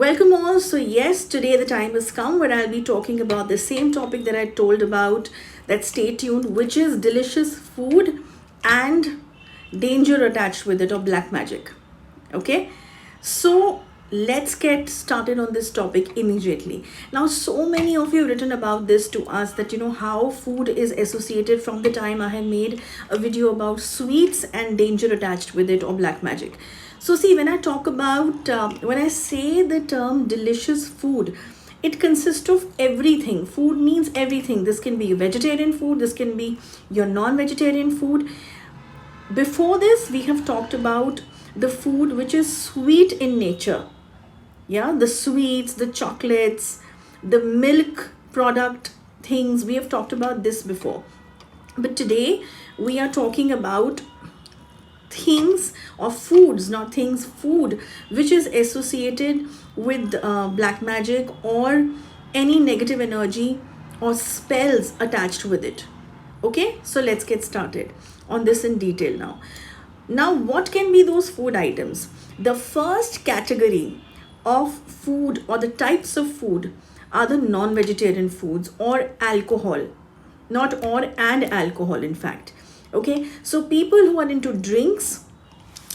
Welcome all. So yes, today the time has come where I'll be talking about the same topic that I told about, that stay tuned, which is delicious food and danger attached with it, or black magic. Okay, so let's get started on this topic immediately. Now, so many of you have written about this to us, that how food is associated from the time I have made a video about sweets and danger attached with it, or black magic. So see, when I talk about, when I say the term delicious food, it consists of everything. Food means everything. This can be vegetarian food, this can be your non-vegetarian food. Before this, we have talked about the food which is sweet in nature. Yeah, the sweets, the chocolates, the milk product things. We have talked about this before. But today, we are talking about things or foods, not things, food which is associated with black magic or any negative energy or spells attached with it. Okay, so let's get started on this in detail now. Now, what can be those food items? The first category of food, or the types of food, are the non-vegetarian foods or alcohol. Not or, and alcohol, in fact. Okay, so people who are into drinks,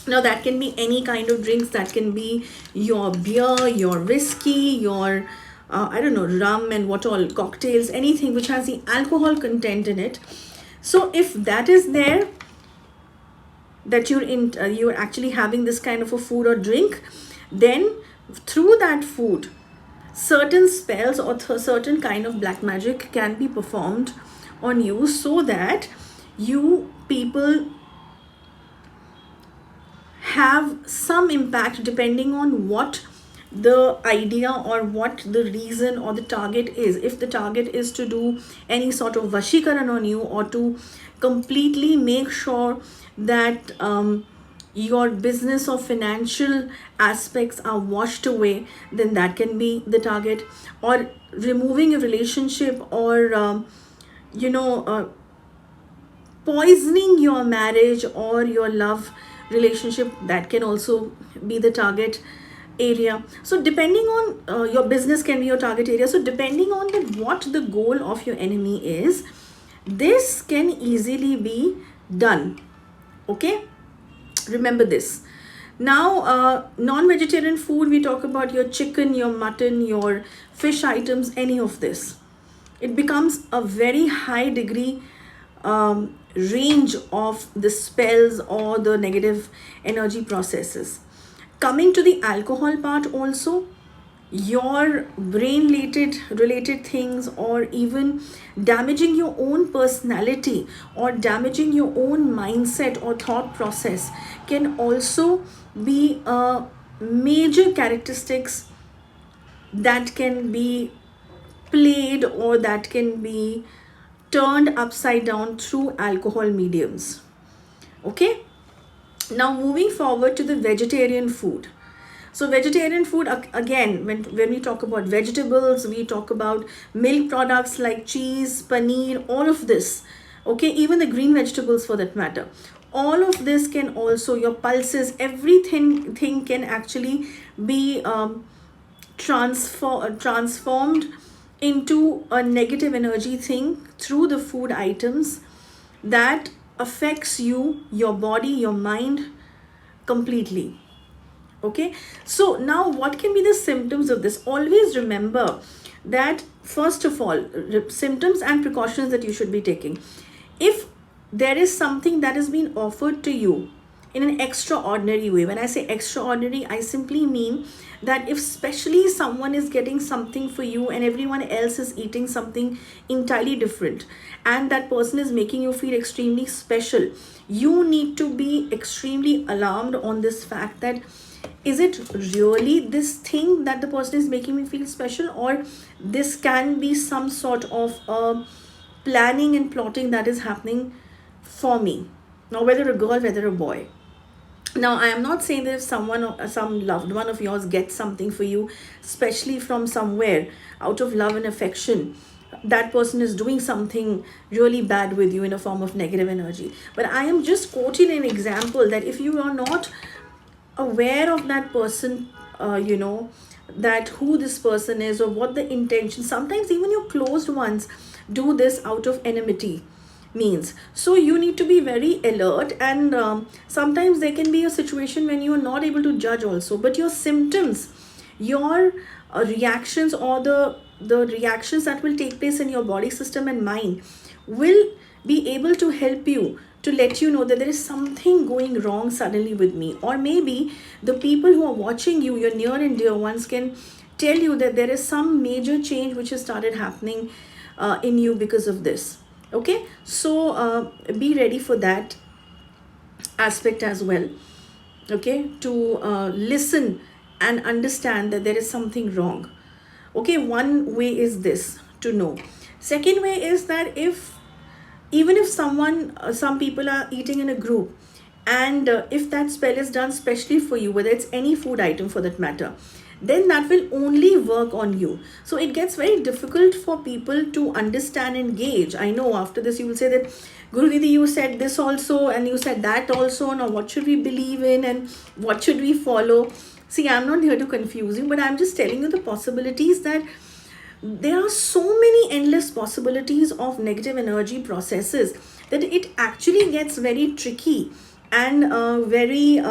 now that can be any kind of drinks. That can be your beer, your whiskey, your I don't know, rum and what all, cocktails, anything which has the alcohol content in it. So if that is there, that you're actually having this kind of a food or drink, then through that food, certain spells or certain kind of black magic can be performed on you, so that you people have some impact depending on what the idea or what the reason or the target is. If the target is to do any sort of Vashikaran on you, or to completely make sure that your business or financial aspects are washed away, then that can be the target. Or removing a relationship, or poisoning your marriage or your love relationship, that can also be the target area. So depending on your business can be your target area. So depending on what the goal of your enemy is, this can easily be done. Okay, remember this. Now, non-vegetarian food, we talk about your chicken, your mutton, your fish items, any of this. It becomes a very high degree range of the spells or the negative energy processes. Coming to the alcohol part also, your brain related things, or even damaging your own personality or damaging your own mindset or thought process, can also be a major characteristics that can be played, or that can be turned upside down through alcohol mediums. Okay, now moving forward to the vegetarian food. So vegetarian food, again, when we talk about vegetables, we talk about milk products like cheese, paneer, all of this. Okay, even the green vegetables for that matter. All of this can also, your pulses, everything can actually be transformed into a negative energy thing through the food items that affects you, your body, your mind completely. Okay, so now what can be the symptoms of this? Always remember that, first of all, symptoms and precautions that you should be taking. If there is something that has been offered to you in an extraordinary way, when I say extraordinary, I simply mean that if especially someone is getting something for you and everyone else is eating something entirely different, and that person is making you feel extremely special, you need to be extremely alarmed on this fact, that is it really this thing that the person is making me feel special, or this can be some sort of planning and plotting that is happening for me. Now, whether a girl, whether a boy. Now, I am not saying that if some loved one of yours gets something for you, especially from somewhere, out of love and affection, that person is doing something really bad with you in a form of negative energy. But I am just quoting an example, that if you are not aware of that person, that who this person is or what the intention. Sometimes even your closed ones do this out of enmity means. So you need to be very alert, and sometimes there can be a situation when you are not able to judge also, but your symptoms, your reactions, or the reactions that will take place in your body system and mind will be able to help you, to let you know that there is something going wrong suddenly with me. Or maybe the people who are watching you, your near and dear ones, can tell you that there is some major change which has started happening in you because of this. Okay, so be ready for that aspect as well. Okay, to listen and understand that there is something wrong. Okay, one way is this, to know. Second way is that even if some people are eating in a group, and if that spell is done specially for you, whether it's any food item for that matter, then that will only work on you. So it gets very difficult for people to understand and gauge. I know after this you will say that, Guru Didi, you said this also and you said that also. Now what should we believe in and what should we follow? See, I'm not here to confuse you, but I'm just telling you the possibilities, that there are so many endless possibilities of negative energy processes, that it actually gets very tricky and very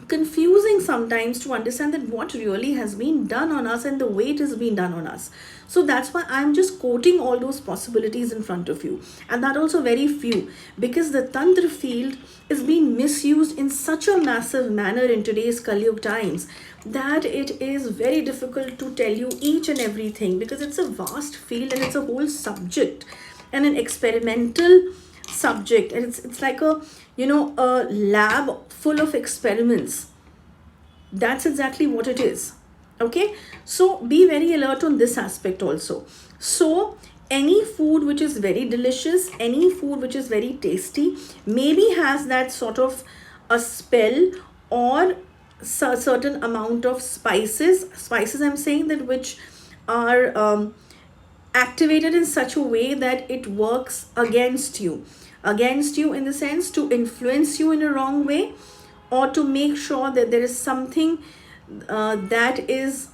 confusing sometimes to understand that what really has been done on us and the way it has been done on us. So that's why I'm just quoting all those possibilities in front of you, and that also very few, because the Tantra field is being misused in such a massive manner in today's Kali Yuga times, that it is very difficult to tell you each and everything, because it's a vast field and it's a whole subject and an experimental subject, and it's like a a lab full of experiments. That's exactly what it is. Okay, so be very alert on this aspect also. So any food which is very delicious, any food which is very tasty, maybe has that sort of a spell, or certain amount of spices I'm saying, that which are activated in such a way that it works against you in the sense to influence you in a wrong way, or to make sure that there is something that is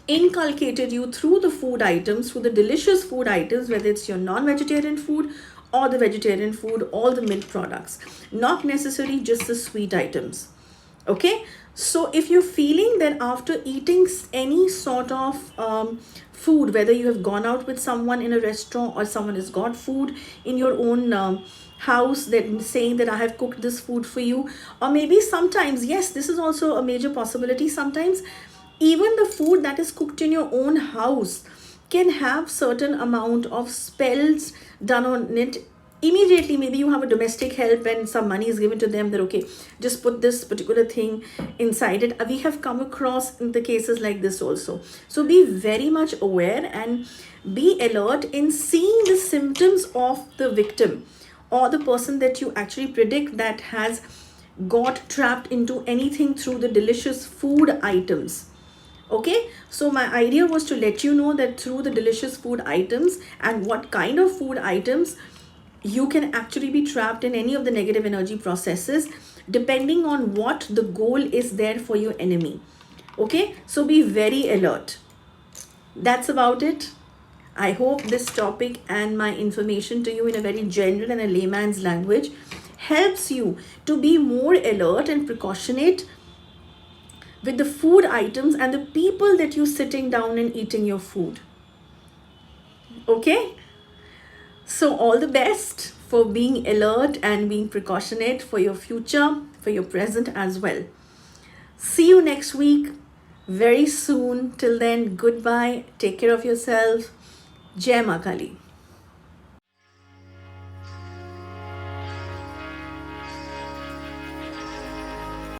inculcated you through the food items, through the delicious food items, whether it's your non-vegetarian food or the vegetarian food, all the milk products, not necessarily just the sweet items. Okay, so if you're feeling that after eating any sort of food, whether you have gone out with someone in a restaurant or someone has got food in your own house, that saying that I have cooked this food for you, or maybe sometimes, yes, this is also a major possibility, sometimes even the food that is cooked in your own house can have certain amount of spells done on it immediately. Maybe you have a domestic help and some money is given to them, that okay, just put this particular thing inside it. We have come across in the cases like this also. So be very much aware and be alert in seeing the symptoms of the victim or the person that you actually predict that has got trapped into anything through the delicious food items. Okay, so my idea was to let you know that through the delicious food items and what kind of food items, you can actually be trapped in any of the negative energy processes, depending on what the goal is there for your enemy. Okay, so be very alert. That's about it. I hope this topic and my information to you in a very general and a layman's language helps you to be more alert and precautionate with the food items and the people that you're sitting down and eating your food. Okay, so all the best for being alert and being precautionate for your future, for your present as well. See you next week very soon. Till then, goodbye. Take care of yourself. Jai Mahakali.